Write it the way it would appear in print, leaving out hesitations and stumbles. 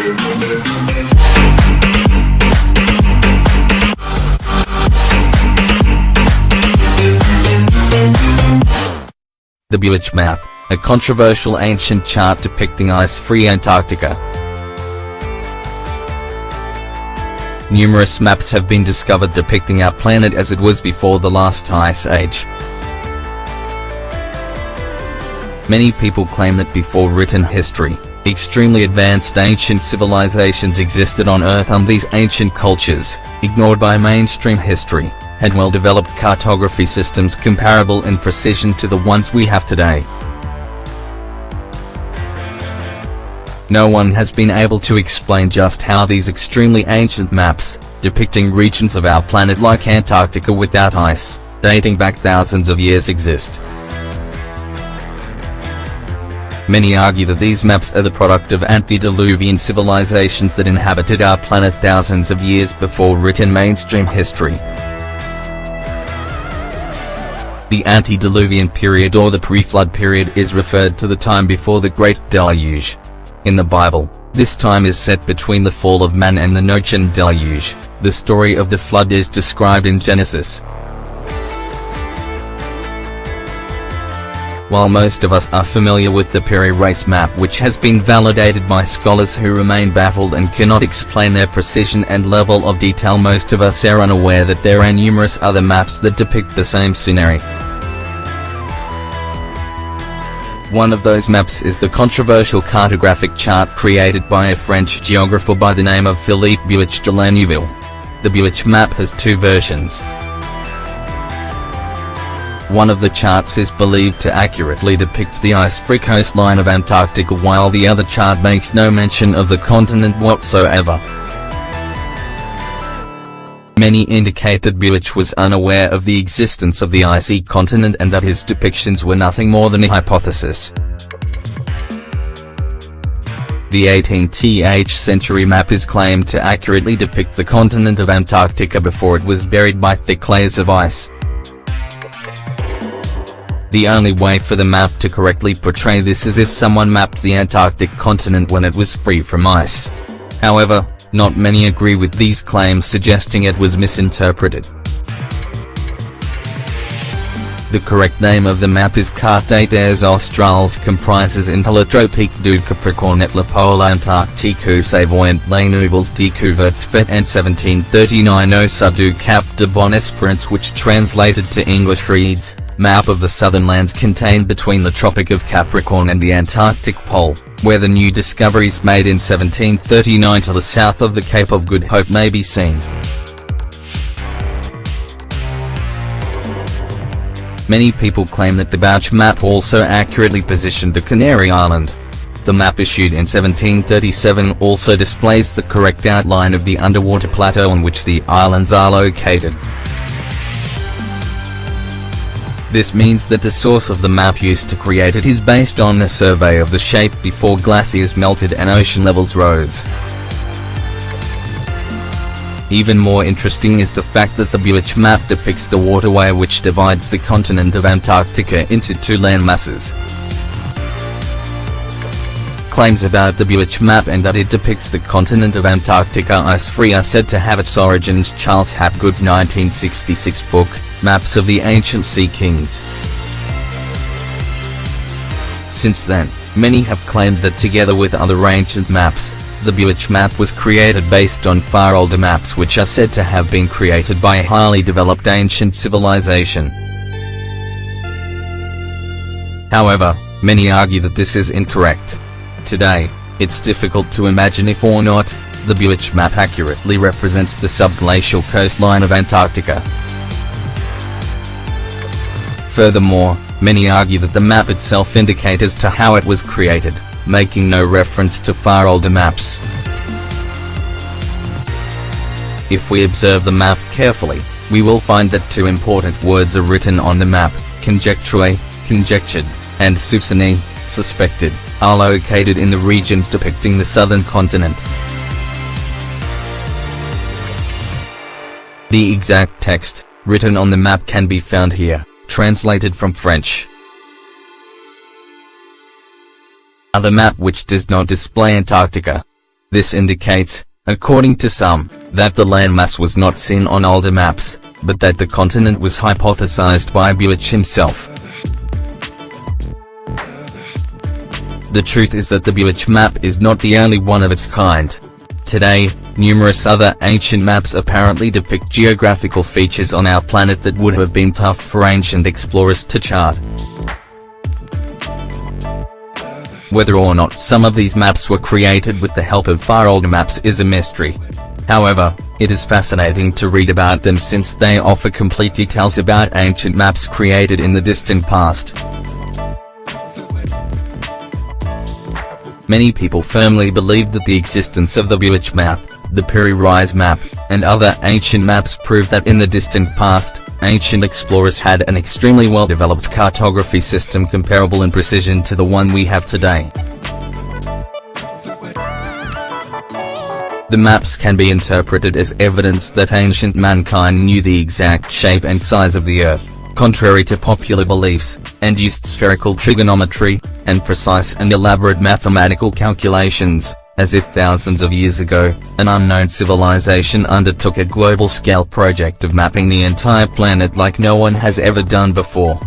The Buache Map, a controversial ancient chart depicting ice-free Antarctica. Numerous maps have been discovered depicting our planet as it was before the last ice age. Many people claim that before written history, extremely advanced ancient civilizations existed on Earth, and these ancient cultures, ignored by mainstream history, had well-developed cartography systems comparable in precision to the ones we have today. No one has been able to explain just how these extremely ancient maps, depicting regions of our planet like Antarctica without ice, dating back thousands of years, exist. Many argue that these maps are the product of antediluvian civilizations that inhabited our planet thousands of years before written mainstream history. The antediluvian period, or the pre-flood period, is referred to the time before the Great Deluge. In the Bible, this time is set between the fall of man and the Noachian deluge. The story of the flood is described in Genesis. While most of us are familiar with the Peri race map, which has been validated by scholars who remain baffled and cannot explain their precision and level of detail, most of us are unaware that there are numerous other maps that depict the same scenery. One of those maps is the controversial cartographic chart created by a French geographer by the name of Philippe Buache de la Neuville. The Buache map has two versions. One of the charts is believed to accurately depict the ice-free coastline of Antarctica, while the other chart makes no mention of the continent whatsoever. Many indicate that Buache was unaware of the existence of the icy continent and that his depictions were nothing more than a hypothesis. The 18th century map is claimed to accurately depict the continent of Antarctica before it was buried by thick layers of ice. The only way for the map to correctly portray this is if someone mapped the Antarctic continent when it was free from ice. However, not many agree with these claims, suggesting it was misinterpreted. The correct name of the map is Carte des Australes, comprises une holotropique du Capricorne et la pôle Antarctique où s'avoyant les nouvelles découvertes faites en 1739 au sud du Cap de Bonne-Espérance, which translated to English reads, Map of the southern lands contained between the Tropic of Capricorn and the Antarctic Pole, where the new discoveries made in 1739 to the south of the Cape of Good Hope may be seen. Many people claim that the Buache map also accurately positioned the Canary Island. The map issued in 1737 also displays the correct outline of the underwater plateau on which the islands are located. This means that the source of the map used to create it is based on a survey of the shape before glaciers melted and ocean levels rose. Even more interesting is the fact that the Buache map depicts the waterway which divides the continent of Antarctica into two land masses. Claims about the Buache map and that it depicts the continent of Antarctica ice-free are said to have its origins in Charles Hapgood's 1966 book, Maps of the Ancient Sea Kings. Since then, many have claimed that together with other ancient maps, the Buache map was created based on far older maps which are said to have been created by a highly developed ancient civilization. However, many argue that this is incorrect. Today, it's difficult to imagine if or not, the Buache map accurately represents the subglacial coastline of Antarctica. Furthermore, many argue that the map itself indicates as to how it was created, making no reference to far older maps. If we observe the map carefully, we will find that two important words are written on the map: conjecture, conjectured, and soupçonné, suspected, are located in the regions depicting the southern continent. The exact text written on the map can be found here, translated from French. The map which does not display Antarctica. This indicates, according to some, that the landmass was not seen on older maps, but that the continent was hypothesized by Buache himself. The truth is that the Buache map is not the only one of its kind. Today, numerous other ancient maps apparently depict geographical features on our planet that would have been tough for ancient explorers to chart. Whether or not some of these maps were created with the help of far older maps is a mystery. However, it is fascinating to read about them since they offer complete details about ancient maps created in the distant past. Many people firmly believe that the existence of the Buache map, the Piri-Reis map, and other ancient maps prove that in the distant past, ancient explorers had an extremely well-developed cartography system comparable in precision to the one we have today. The maps can be interpreted as evidence that ancient mankind knew the exact shape and size of the Earth, contrary to popular beliefs, and used spherical trigonometry, and precise and elaborate mathematical calculations, as if thousands of years ago, an unknown civilization undertook a global-scale project of mapping the entire planet like no one has ever done before.